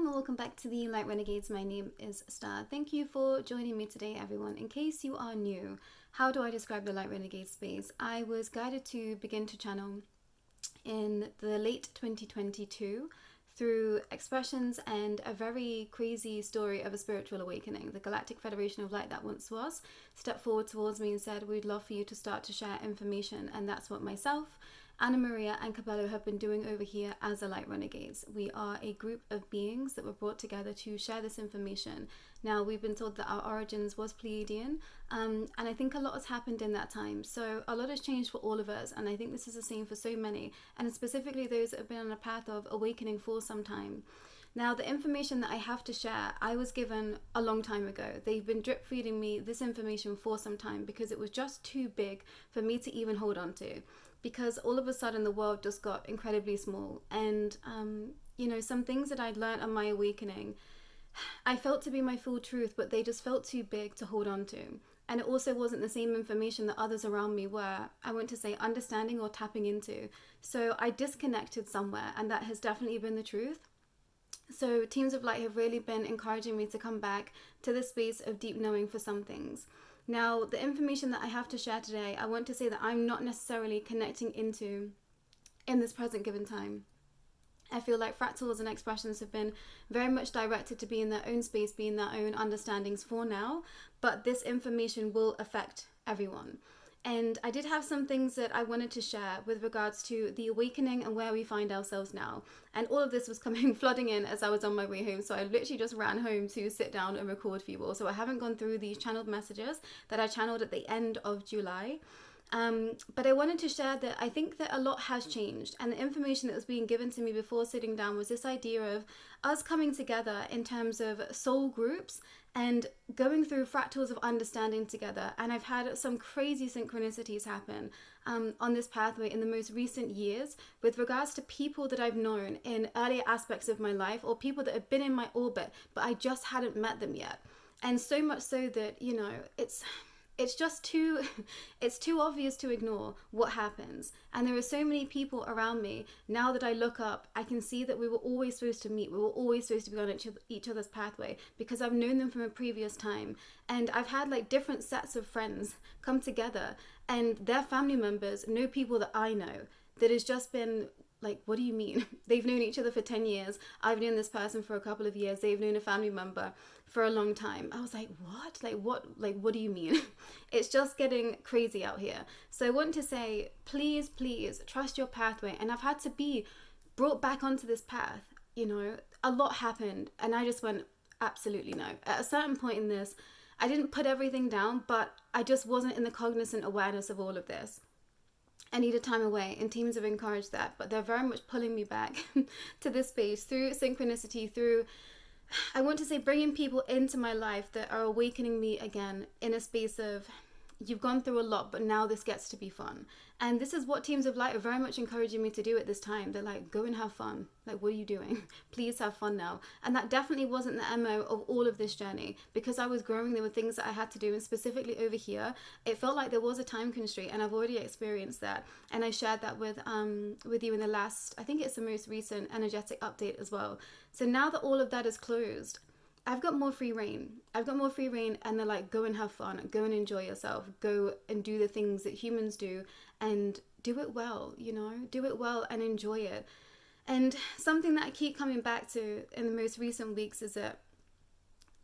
and welcome back to the Light Renegades. My name is Starr. Thank you for joining me today, everyone. In case you are new, how do I describe the Light Renegade space? I was guided to begin to channel in the late 2022 through expressions and a very crazy story of a spiritual awakening. The Galactic Federation of Light that once was stepped forward towards me and said, we'd love for you to start to share information. And that's what myself, Anna Maria and Cabello have been doing over here as the Light Renegades. We are a group of beings that were brought together to share this information. Now, we've been told that our origins was Pleiadian, and I think a lot has happened in that time. So a lot has changed for all of us, and I think this is the same for so many, and specifically those that have been on a path of awakening for some time. Now, the information that I have to share, I was given a long time ago. They've been drip feeding me this information for some time because it was just too big for me to even hold on to. Because all of a sudden the world just got incredibly small. And, some things that I'd learned on my awakening, I felt to be my full truth, but they just felt too big to hold on to. And it also wasn't the same information that others around me were, I want to say, understanding or tapping into. So I disconnected somewhere, and that has definitely been the truth. So Teams of Light have really been encouraging me to come back to the space of deep knowing for some things. Now, the information that I have to share today, I want to say that I'm not necessarily connecting into in this present given time. I feel like fractals and expressions have been very much directed to be in their own space, be in their own understandings for now, but this information will affect everyone. And I did have some things that I wanted to share with regards to the awakening and where we find ourselves now. And all of this was coming flooding in as I was on my way home. So I literally just ran home to sit down and record for you all. So I haven't gone through these channeled messages that I channeled at the end of July. But I wanted to share that I think that a lot has changed, and the information that was being given to me before sitting down was this idea of us coming together in terms of soul groups and going through fractals of understanding together. And I've had some crazy synchronicities happen on this pathway in the most recent years with regards to people that I've known in earlier aspects of my life, or people that have been in my orbit, but I just hadn't met them yet. And so much so that, it's just too obvious to ignore what happens. And there are so many people around me now that I look up, I can see that we were always supposed to meet. We were always supposed to be on each other's pathway because I've known them from a previous time. And I've had like different sets of friends come together, and their family members know people that I know that has just been like, what do you mean? They've known each other for 10 years. I've known this person for a couple of years. They've known a family member for a long time. I was like, what? What do you mean? It's just getting crazy out here. So I want to say, please trust your pathway. And I've had to be brought back onto this path. A lot happened, and I just went, absolutely no. At a certain point in this, I didn't put everything down, but I just wasn't in the cognizant awareness of all of this. I needed time away, and teams have encouraged that, but they're very much pulling me back to this space through synchronicity, through, I want to say, bringing people into my life that are awakening me again in a space of, you've gone through a lot, but now this gets to be fun. And this is what Teams of Light are very much encouraging me to do at this time. They're like, go and have fun. Like, what are you doing? Please have fun now. And that definitely wasn't the MO of all of this journey. Because I was growing, there were things that I had to do. And specifically over here, it felt like there was a time constraint. And I've already experienced that. And I shared that with you in the last, I think it's the most recent energetic update as well. So now that all of that is closed, I've got more free reign. And they're like, go and have fun, go and enjoy yourself, go and do the things that humans do, and do it well, do it well and enjoy it. And something that I keep coming back to in the most recent weeks is that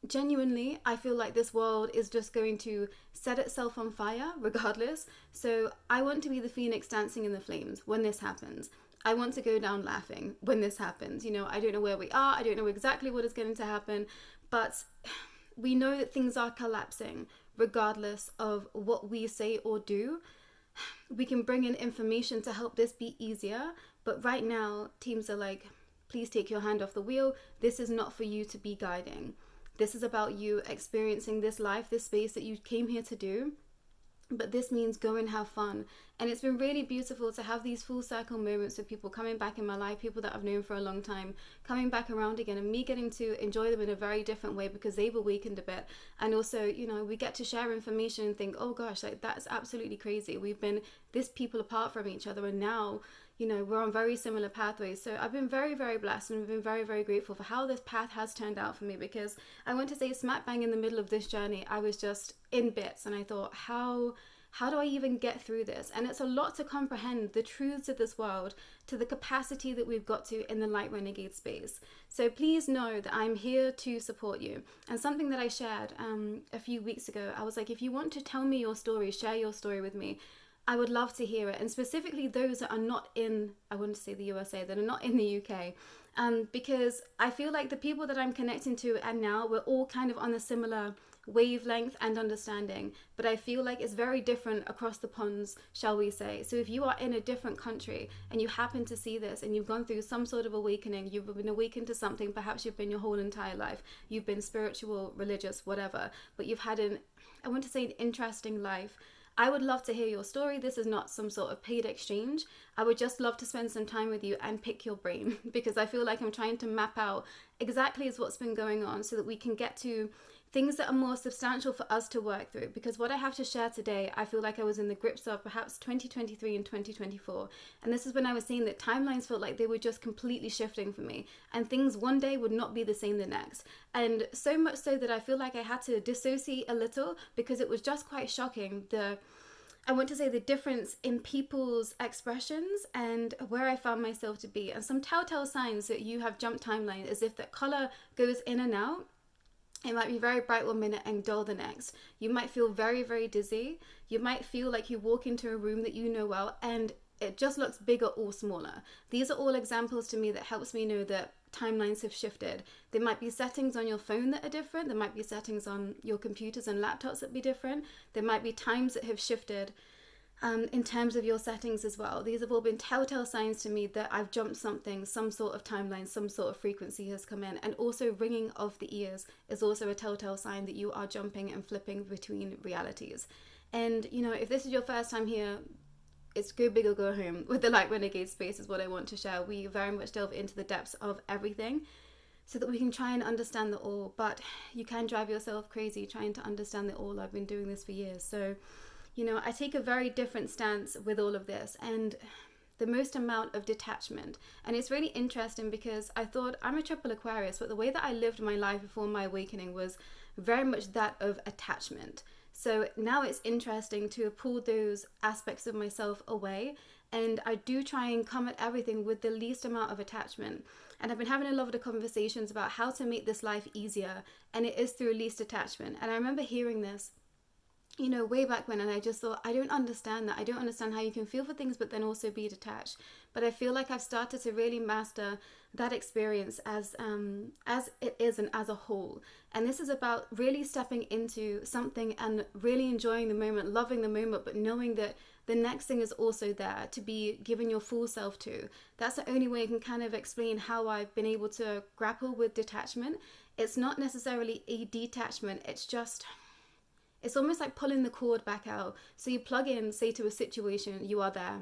genuinely, I feel like this world is just going to set itself on fire regardless. So I want to be the phoenix dancing in the flames when this happens. I want to go down laughing when this happens. I don't know where we are. I don't know exactly what is going to happen, but we know that things are collapsing regardless of what we say or do. We can bring in information to help this be easier. But right now, teams are like, please take your hand off the wheel. This is not for you to be guiding. This is about you experiencing this life, this space that you came here to do. But this means go and have fun. And it's been really beautiful to have these full circle moments with people coming back in my life, people that I've known for a long time, coming back around again, and me getting to enjoy them in a very different way because they've awakened a bit. And also, we get to share information and think, oh gosh, like that's absolutely crazy. We've been this people apart from each other, and now, we're on very similar pathways. So I've been very, very blessed, and I've been very, very grateful for how this path has turned out for me, because I want to say smack bang in the middle of this journey, I was just in bits, and I thought, how do I even get through this? And it's a lot to comprehend the truths of this world to the capacity that we've got to in the Light Renegade space. So please know that I'm here to support you. And something that I shared a few weeks ago, I was like, if you want to tell me your story, share your story with me, I would love to hear it. And specifically those that are not in, I wouldn't say the USA, that are not in the UK. Because I feel like the people that I'm connecting to and now, we're all kind of on a similar wavelength and understanding, but I feel like it's very different across the ponds, shall we say. So if you are in a different country and you happen to see this and you've gone through some sort of awakening, you've been awakened to something, perhaps you've been your whole entire life, you've been spiritual, religious, whatever, but you've had I want to say an interesting life, I would love to hear your story. This is not some sort of paid exchange. I would just love to spend some time with you and pick your brain, because I feel like I'm trying to map out exactly what's been going on so that we can get to things that are more substantial for us to work through. Because what I have to share today, I feel like I was in the grips of perhaps 2023 and 2024. And this is when I was seeing that timelines felt like they were just completely shifting for me. And things one day would not be the same the next. And so much so that I feel like I had to dissociate a little, because it was just quite shocking. I want to say the difference in people's expressions and where I found myself to be. And some telltale signs that you have jumped timeline is if that color goes in and out. It might be very bright one minute and dull the next. You might feel very, very dizzy. You might feel like you walk into a room that you know well and it just looks bigger or smaller. These are all examples to me that helps me know that timelines have shifted. There might be settings on your phone that are different. There might be settings on your computers and laptops that be different. There might be times that have shifted in terms of your settings as well. These have all been telltale signs to me that I've jumped something, some sort of timeline, some sort of frequency has come in. And also ringing of the ears is also a telltale sign that you are jumping and flipping between realities. And if this is your first time here, it's go big or go home with the Light Renegade space is what I want to share. We very much delve into the depths of everything so that we can try and understand the all, but you can drive yourself crazy trying to understand the all. I've been doing this for years. So I take a very different stance with all of this and the most amount of detachment. And it's really interesting because I thought I'm a triple Aquarius, but the way that I lived my life before my awakening was very much that of attachment. So now it's interesting to pull those aspects of myself away. And I do try and come at everything with the least amount of attachment. And I've been having a lot of conversations about how to make this life easier. And it is through least attachment. And I remember hearing this way back when, and I just thought, I don't understand that. I don't understand how you can feel for things but then also be detached. But I feel like I've started to really master that experience as it is and as a whole. And this is about really stepping into something and really enjoying the moment, loving the moment, but knowing that the next thing is also there to be given your full self to. That's the only way I can kind of explain how I've been able to grapple with detachment. It's not necessarily a detachment, it's almost like pulling the cord back out. So you plug in, say, to a situation, you are there.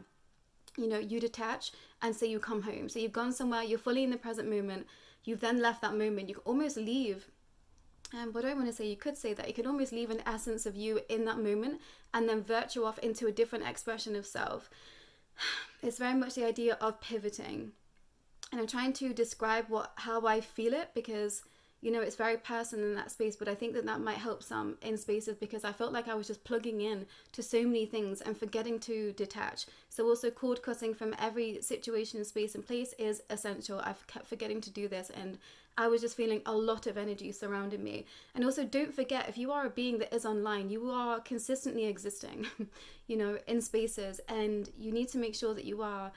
You detach and say you come home. So you've gone somewhere, you're fully in the present moment. You've then left that moment. You can almost leave. What I want to say, you could say that you could almost leave an essence of you in that moment and then virtue off into a different expression of self. It's very much the idea of pivoting. And I'm trying to describe how I feel it because it's very personal in that space, but I think that might help some in spaces because I felt like I was just plugging in to so many things and forgetting to detach. So also cord cutting from every situation, space and place is essential. I've kept forgetting to do this and I was just feeling a lot of energy surrounding me. And also don't forget, if you are a being that is online, you are consistently existing, in spaces, and you need to make sure that you are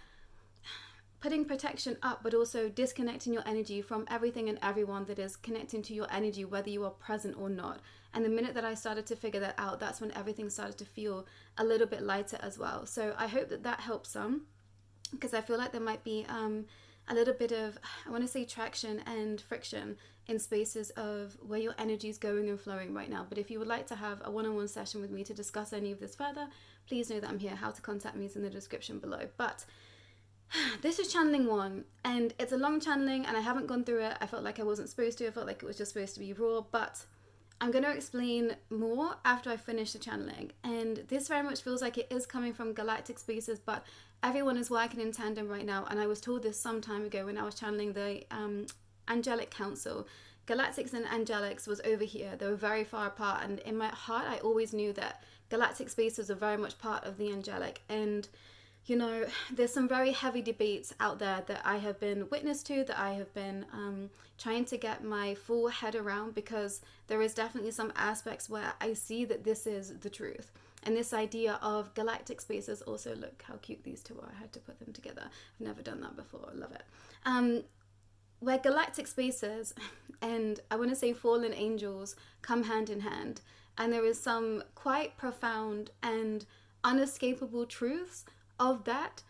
putting protection up, but also disconnecting your energy from everything and everyone that is connecting to your energy, whether you are present or not. And the minute that I started to figure that out, that's when everything started to feel a little bit lighter as well. So I hope that helps some, because I feel like there might be a little bit of, I want to say, traction and friction in spaces of where your energy is going and flowing right now. But if you would like to have a one-on-one session with me to discuss any of this further, please know that I'm here. How to contact me is in the description below. But this is channeling 1 and it's a long channeling and I haven't gone through it. I felt like I wasn't supposed to. I felt like it was just supposed to be raw, but I'm going to explain more after I finish the channeling. And this very much feels like it is coming from galactic spaces, but everyone is working in tandem right now, and I was told this some time ago when I was channeling the Angelic Council. Galactics and Angelics was over here. They were very far apart, and in my heart I always knew that Galactic spaces are very much part of the Angelic. And you know, there's some very heavy debates out there that I have been witness to, that I have been trying to get my full head around, because there is definitely some aspects where I see that this is the truth. And this idea of galactic spaces, also look how cute these two are. I had to put them together. I've never done that before. I love it. Where galactic spaces and I want to say fallen angels come hand in hand. And there is some quite profound and unescapable truths of that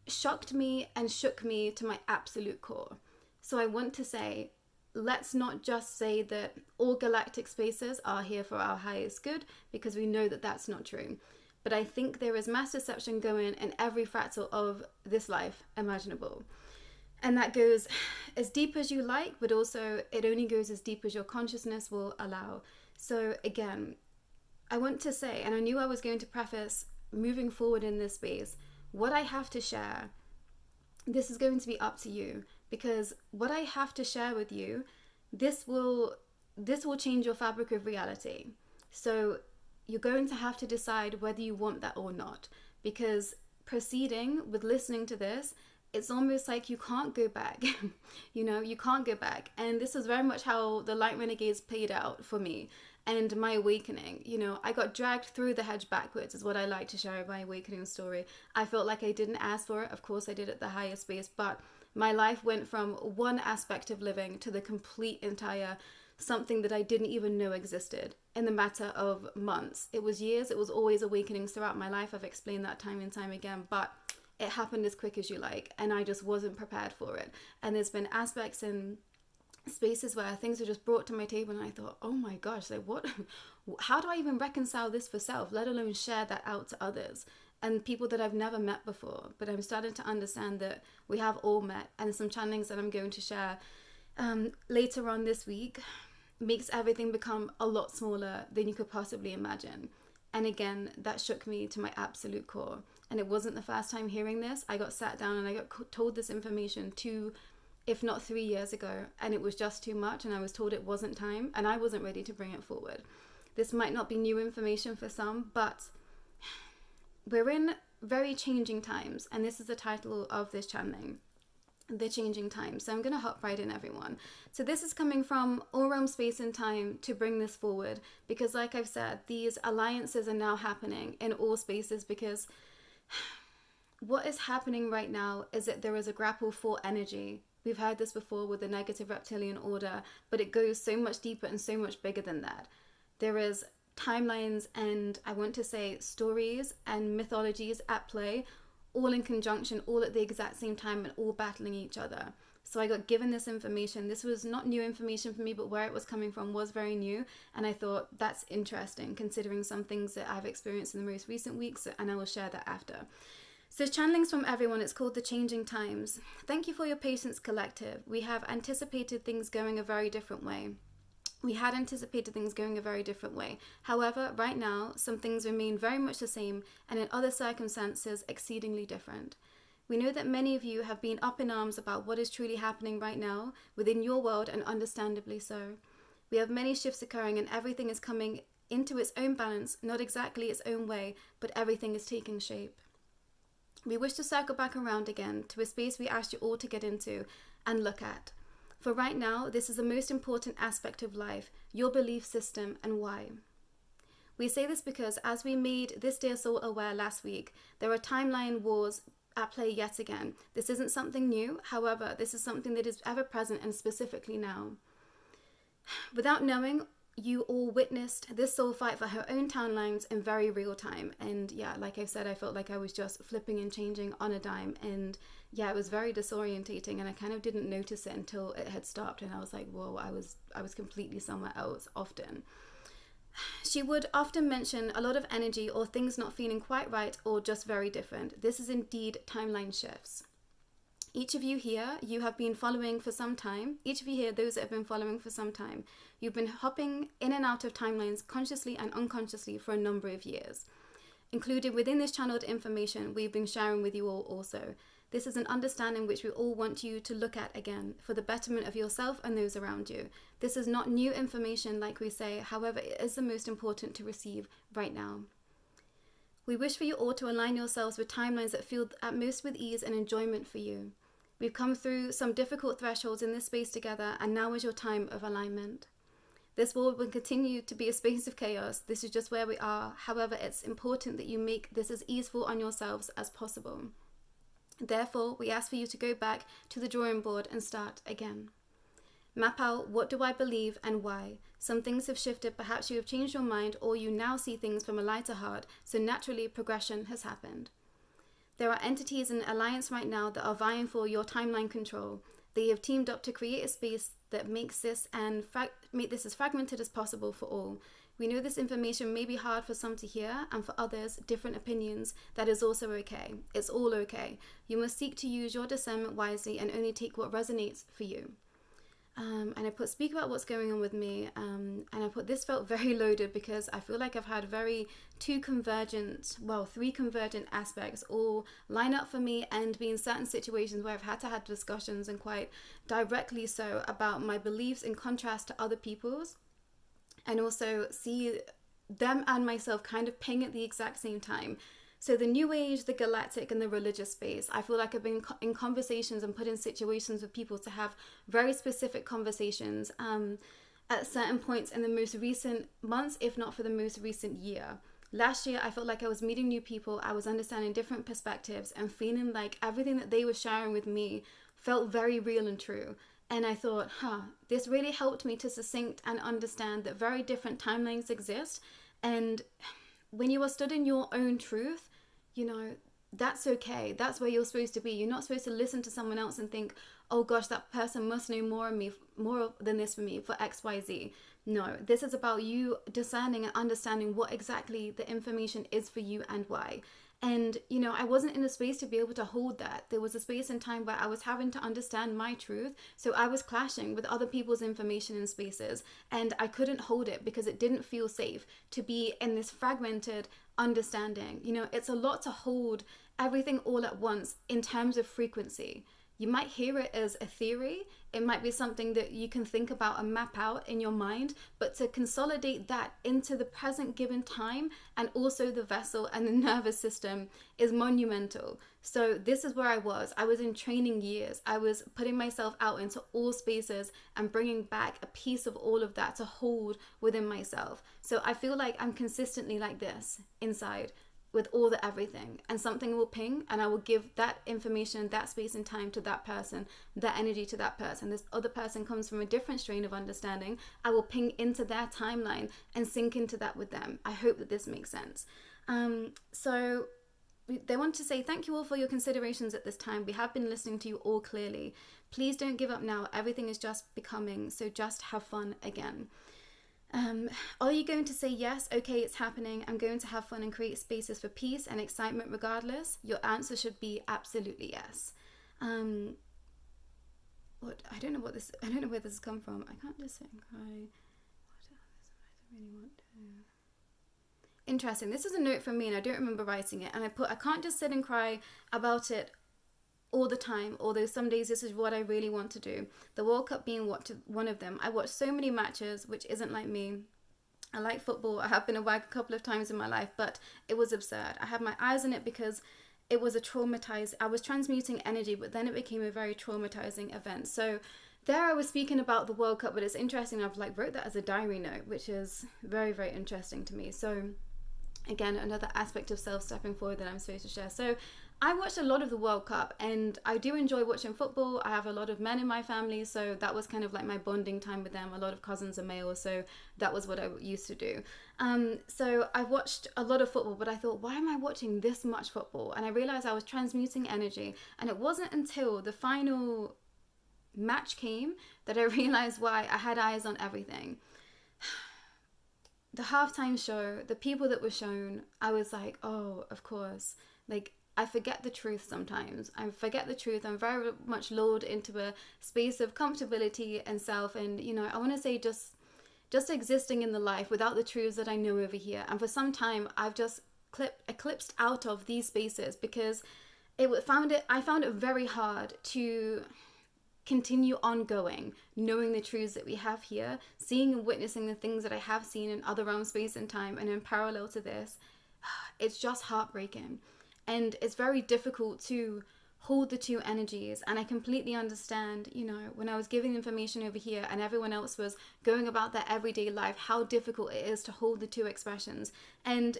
shocked me and shook me to my absolute core. So I want to say, let's not just say that all galactic spaces are here for our highest good, because we know that that's not true. But I think there is mass deception going in every fractal of this life imaginable. And that goes as deep as you like, but also it only goes as deep as your consciousness will allow. So again, I want to say, and I knew I was going to preface moving forward in this space, what I have to share, this is going to be up to you, because what I have to share with you, this will change your fabric of reality. So you're going to have to decide whether you want that or not, because proceeding with listening to this, it's almost like you can't go back. You know, you can't go back. And this is very much how the Light Renegades played out for me and my awakening. You know, I got dragged through the hedge backwards, is what I like to share in my awakening story. I felt like I didn't ask for it. Of course I did at the highest space, but my life went from one aspect of living to the complete entire something that I didn't even know existed in the matter of months. It was years. It was always awakenings throughout my life. I've explained that time and time again, but it happened as quick as you like, and I just wasn't prepared for it. And there's been aspects in spaces where things are just brought to my table, and I thought, oh my gosh, like what? How do I even reconcile this for self, let alone share that out to others and people that I've never met before? But I'm starting to understand that we have all met, and some channelings that I'm going to share later on this week makes everything become a lot smaller than you could possibly imagine. And again, that shook me to my absolute core. And it wasn't the first time hearing this. I got sat down and I got told this information 2, if not 3 years ago, and it was just too much, and I was told it wasn't time, and I wasn't ready to bring it forward. This might not be new information for some, but we're in very changing times, and this is the title of this channeling, The Changing Times. So I'm going to hop right in, everyone. So this is coming from all realm, space and time to bring this forward, because like I've said, these alliances are now happening in all spaces, because what is happening right now is that there is a grapple for energy. We've heard this before with the negative reptilian order, but it goes so much deeper and so much bigger than that. There is timelines and, I want to say, stories and mythologies at play, all in conjunction, all at the exact same time, and all battling each other. So I got given this information. This was not new information for me, but where it was coming from was very new. And I thought that's interesting, considering some things that I've experienced in the most recent weeks, and I will share that after. So channelings from everyone, it's called The Changing Times. Thank you for your patience, collective. We have anticipated things going a very different way. We had anticipated things going a very different way. However, right now, some things remain very much the same, and in other circumstances, exceedingly different. We know that many of you have been up in arms about what is truly happening right now within your world, and understandably so. We have many shifts occurring, and everything is coming into its own balance, not exactly its own way, but everything is taking shape. We wish to circle back around again to a space we asked you all to get into and look at. For right now, this is the most important aspect of life, your belief system and why. We say this because as we made this dear soul aware last week, there are timeline wars at play yet again. This isn't something new, however, this is something that is ever present, and specifically now. Without knowing, you all witnessed this soul fight for her own timelines in very real time. And yeah, like I've said, I felt like I was just flipping and changing on a dime. And yeah, it was very disorientating, and I kind of didn't notice it until it had stopped, and I was like, whoa, I was completely somewhere else often. She would often mention a lot of energy or things not feeling quite right or just very different. This is indeed timeline shifts. Each of you here, you have been following for some time. Each of you here, those that have been following for some time, you've been hopping in and out of timelines consciously and unconsciously for a number of years. included within this channeled information we've been sharing with you all also. This is an understanding which we all want you to look at again for the betterment of yourself and those around you. This is not new information, like we say, however, it is the most important to receive right now. We wish for you all to align yourselves with timelines that feel at most with ease and enjoyment for you. We've come through some difficult thresholds in this space together, and now is your time of alignment. This world will continue to be a space of chaos. This is just where we are. However, it's important that you make this as easeful on yourselves as possible. Therefore, we ask for you to go back to the drawing board and start again. Map out, what do I believe and why? Some things have shifted, perhaps you have changed your mind, or you now see things from a lighter heart, so naturally progression has happened. There are entities in alliance right now that are vying for your timeline control. They have teamed up to create a space that makes this make this as fragmented as possible for all. We know this information may be hard for some to hear, and for others, different opinions. That is also okay. It's all okay. You must seek to use your discernment wisely and only take what resonates for you. And I put speak about what's going on with me, and I put this felt very loaded because I feel like I've had three convergent aspects all line up for me and be in certain situations where I've had to have discussions, and quite directly so, about my beliefs in contrast to other people's, and also see them and myself kind of ping at the exact same time. So the New Age, the Galactic, and the religious space, I feel like I've been in conversations and put in situations with people to have very specific conversations at certain points in the most recent months, if not for the most recent year. Last year, I felt like I was meeting new people, I was understanding different perspectives and feeling like everything that they were sharing with me felt very real and true. And I thought, this really helped me to succinct and understand that very different timelines exist. And when you are stood in your own truth, that's okay. That's where you're supposed to be. You're not supposed to listen to someone else and think, oh gosh, that person must know more than this for me for XYZ. No, this is about you discerning and understanding what exactly the information is for you and why. And, I wasn't in a space to be able to hold that. There was a space and time where I was having to understand my truth. So I was clashing with other people's information in spaces, and I couldn't hold it because it didn't feel safe to be in this fragmented understanding. It's a lot to hold everything all at once in terms of frequency. You might hear it as a theory. It might be something that you can think about and map out in your mind, but to consolidate that into the present given time and also the vessel and the nervous system is monumental. So this is where I was. I was in training years. I was putting myself out into all spaces and bringing back a piece of all of that to hold within myself. So I feel like I'm consistently like this inside, with all the everything, and something will ping and I will give that information, that space and time to that person, that energy to that person. This other person comes from a different strain of understanding. I will ping into their timeline and sink into that with them. I hope that this makes sense. So they want to say thank you all for your considerations at this time. We have been listening to you all clearly. Please don't give up now. Everything is just becoming, so just have fun again. Are you going to say yes? Okay, it's happening. I'm going to have fun and create spaces for peace and excitement regardless. Your answer should be absolutely yes. I don't know where this has come from. I can't just sit and cry. I really want to. Interesting. This is a note from me and I don't remember writing it. And I can't just sit and cry about it all the time, although some days this is what I really want to do. The World Cup being one of them. I watched so many matches, which isn't like me. I like football. I have been a wag a couple of times in my life, but it was absurd. I had my eyes on it because it was I was transmuting energy, but then it became a very traumatizing event. So there I was speaking about the World Cup, but it's interesting. I've wrote that as a diary note, which is very, very interesting to me. So again, another aspect of self stepping forward that I'm supposed to share. So I watched a lot of the World Cup and I do enjoy watching football. I have a lot of men in my family, so that was kind of like my bonding time with them. A lot of cousins are male, so that was what I used to do. So I watched a lot of football, but I thought, why am I watching this much football? And I realized I was transmuting energy, and it wasn't until the final match came that I realized why I had eyes on everything. The halftime show, the people that were shown, I was like, oh, of course. I forget the truth sometimes. I forget the truth. I'm very much lulled into a space of comfortability and self. And, I want to say just existing in the life without the truths that I know over here. And for some time, I've just eclipsed out of these spaces, because I found it very hard to continue ongoing, knowing the truths that we have here, seeing and witnessing the things that I have seen in other realms, space and time, and in parallel to this. It's just heartbreaking, and it's very difficult to hold the two energies. And I completely understand, when I was giving information over here and everyone else was going about their everyday life, how difficult it is to hold the two expressions. And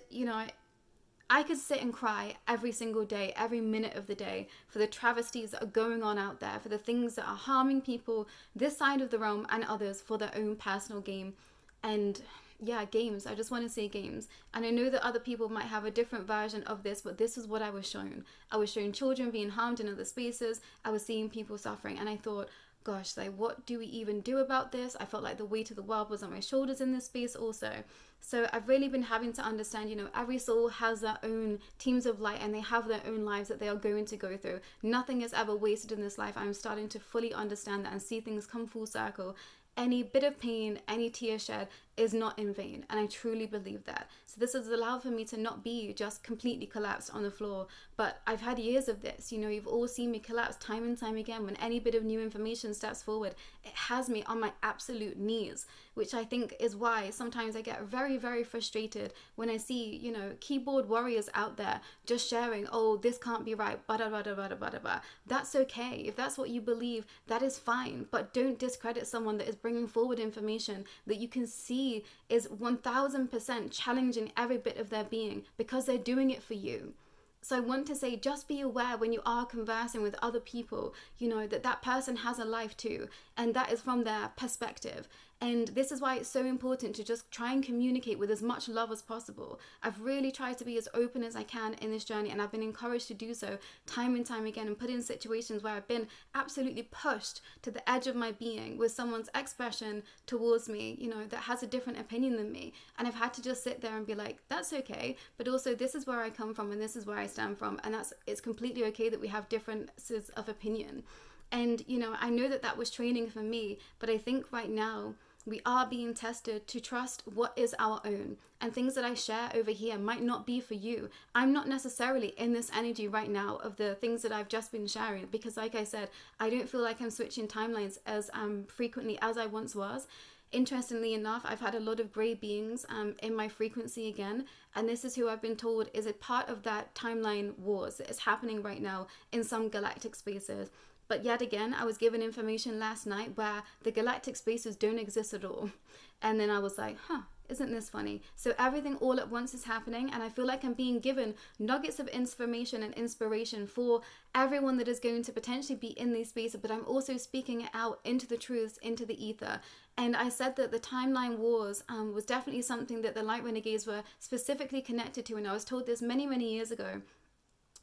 I could sit and cry every single day, every minute of the day, for the travesties that are going on out there, for the things that are harming people this side of the realm and others for their own personal gain. And yeah, games. I just want to say games. And I know that other people might have a different version of this, but this is what I was shown. I was shown children being harmed in other spaces. I was seeing people suffering. And I thought, gosh, like, what do we even do about this? I felt like the weight of the world was on my shoulders in this space also. So I've really been having to understand, every soul has their own teams of light, and they have their own lives that they are going to go through. Nothing is ever wasted in this life. I'm starting to fully understand that and see things come full circle. Any bit of pain, any tear shed is not in vain. And I truly believe that. So this has allowed for me to not be just completely collapsed on the floor. But I've had years of this. You've all seen me collapse time and time again. When any bit of new information steps forward, it has me on my absolute knees, which I think is why sometimes I get very, very frustrated when I see, keyboard warriors out there just sharing, oh, this can't be right, bada, bada, bada, bada, bada. That's okay. If that's what you believe, that is fine. But don't discredit someone that is bringing forward information that you can see is 1000% challenging every bit of their being, because they're doing it for you. So I want to say, just be aware when you are conversing with other people, that person has a life too, and that is from their perspective. And this is why it's so important to just try and communicate with as much love as possible. I've really tried to be as open as I can in this journey, and I've been encouraged to do so time and time again, and put in situations where I've been absolutely pushed to the edge of my being with someone's expression towards me, that has a different opinion than me. And I've had to just sit there and be like, that's okay, but also this is where I come from and this is where I stand from, and it's completely okay that we have differences of opinion. And I know that was training for me, but I think right now we are being tested to trust what is our own, and things that I share over here might not be for you. I'm not necessarily in this energy right now of the things that I've just been sharing, because like I said, I don't feel like I'm switching timelines as frequently as I once was. Interestingly enough, I've had a lot of grey beings in my frequency again, and this is who I've been told is a part of that timeline wars that is happening right now in some galactic spaces. But yet again, I was given information last night where the galactic spaces don't exist at all. And then I was like, isn't this funny? So everything all at once is happening, and I feel like I'm being given nuggets of information and inspiration for everyone that is going to potentially be in these spaces, but I'm also speaking it out into the truths, into the ether. And I said that the timeline wars was definitely something that the Light Renegades were specifically connected to, and I was told this many, many years ago.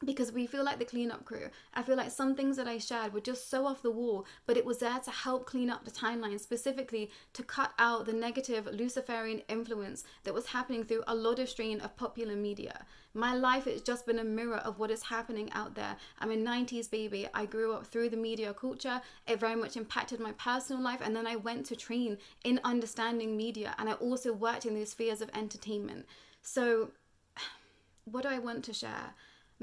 Because we feel like the cleanup crew. I feel like some things that I shared were just so off the wall, but it was there to help clean up the timeline, specifically to cut out the negative Luciferian influence that was happening through a lot of strain of popular media. My life has just been a mirror of what is happening out there. I'm a 90s baby. I grew up through the media culture. It very much impacted my personal life, and then I went to train in understanding media, and I also worked in those spheres of entertainment. So what do I want to share?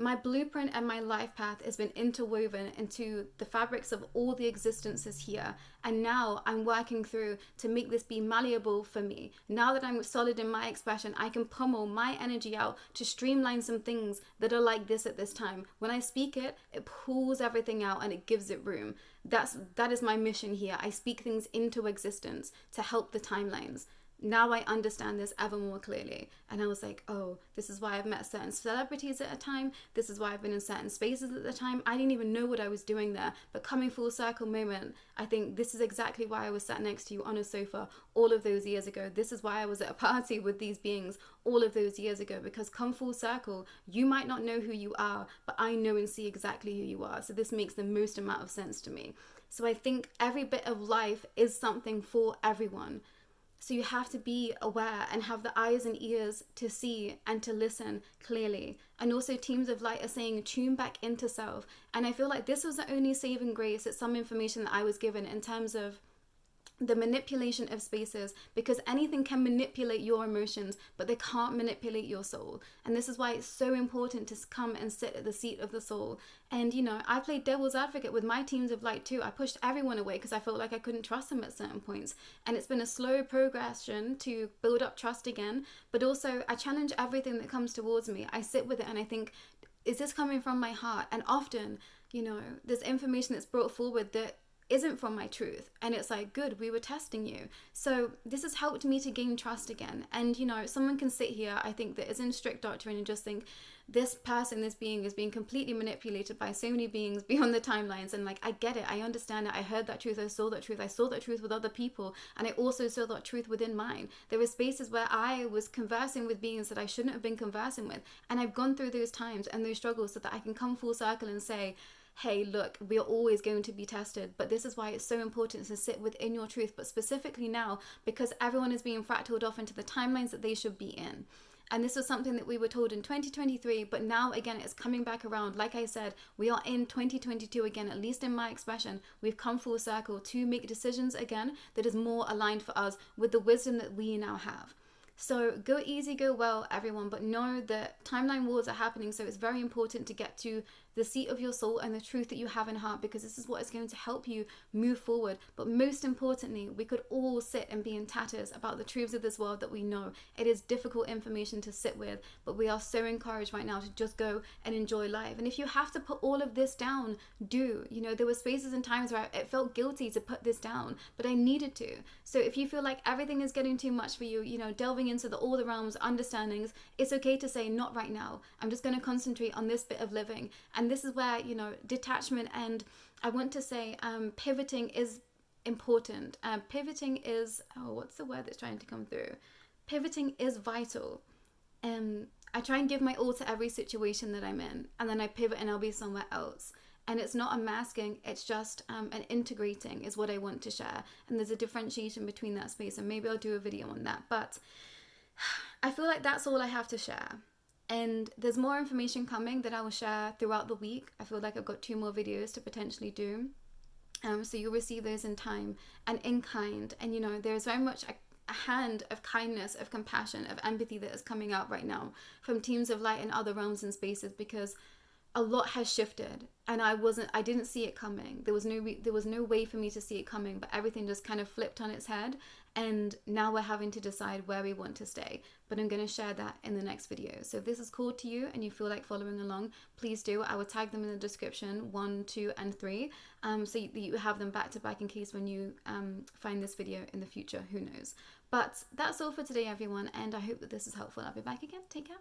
My blueprint and my life path has been interwoven into the fabrics of all the existences here. And now I'm working through to make this be malleable for me. Now that I'm solid in my expression, I can pummel my energy out to streamline some things that are like this at this time. When I speak it, it pulls everything out and it gives it room. That is my mission here. I speak things into existence to help the timelines. Now I understand this ever more clearly. And I was like, oh, this is why I've met certain celebrities at a time. This is why I've been in certain spaces at the time. I didn't even know what I was doing there. But coming full circle moment, I think this is exactly why I was sat next to you on a sofa all of those years ago. This is why I was at a party with these beings all of those years ago. Because come full circle, you might not know who you are, but I know and see exactly who you are. So this makes the most amount of sense to me. So I think every bit of life is something for everyone. So you have to be aware and have the eyes and ears to see and to listen clearly. And also teams of light are saying tune back into self. And I feel like this was the only saving grace at some information that I was given in terms of the manipulation of spaces, because anything can manipulate your emotions, but they can't manipulate your soul. And this is why it's so important to come and sit at the seat of the soul. And you know, I played devil's advocate with my teams of light too. I pushed everyone away because I felt like I couldn't trust them at certain points, and it's been a slow progression to build up trust again. But also I challenge everything that comes towards me. I sit with it and I think, is this coming from my heart? And often, you know, there's information that's brought forward that isn't from my truth, and it's like, good, we were testing you. So this has helped me to gain trust again. And you know, someone can sit here, I think, that is in strict doctrine and just think this person, this being is being completely manipulated by so many beings beyond the timelines. And like, I get it, I understand it, I heard that truth, I saw that truth with other people, and I also saw that truth within mine. There were spaces where I was conversing with beings that I shouldn't have been conversing with, and I've gone through those times and those struggles so that I can come full circle and say, hey, look, we are always going to be tested, but this is why it's so important to sit within your truth, but specifically now, because everyone is being fractaled off into the timelines that they should be in. And this was something that we were told in 2023, but now again, it's coming back around. Like I said, we are in 2022 again, at least in my expression. We've come full circle to make decisions again that is more aligned for us with the wisdom that we now have. So go easy, go well, everyone, but know that timeline wars are happening. So it's very important to get to the seat of your soul and the truth that you have in heart, because this is what is going to help you move forward. But most importantly, we could all sit and be in tatters about the truths of this world that we know. It is difficult information to sit with, but we are so encouraged right now to just go and enjoy life. And if you have to put all of this down, do. You know, there were spaces and times where it felt guilty to put this down, but I needed to. So if you feel like everything is getting too much for you, you know, delving into all the realms, understandings, it's okay to say, not right now. I'm just going to concentrate on this bit of living. And this is where, you know, detachment, and I want to say pivoting is important. Pivoting is, what's the word that's trying to come through? Pivoting is vital. I try and give my all to every situation that I'm in, and then I pivot and I'll be somewhere else. And it's not a masking, it's just an integrating is what I want to share. And there's a differentiation between that space, and maybe I'll do a video on that. But I feel like that's all I have to share. And there's more information coming that I will share throughout the week. I feel like I've got 2 more videos to potentially do. So you'll receive those in time and in kind. And you know, there's very much a hand of kindness, of compassion, of empathy that is coming out right now from teams of light in other realms and spaces, because a lot has shifted, and I didn't see it coming. There was no way for me to see it coming, but everything just kind of flipped on its head, and now we're having to decide where we want to stay. But I'm going to share that in the next video. So if this is cool to you and you feel like following along, please do. I will tag them in the description, 1, 2, and 3, so you have them back to back in case when you find this video in the future, who knows. But that's all for today, everyone, and I hope that this is helpful. I'll be back again. Take care.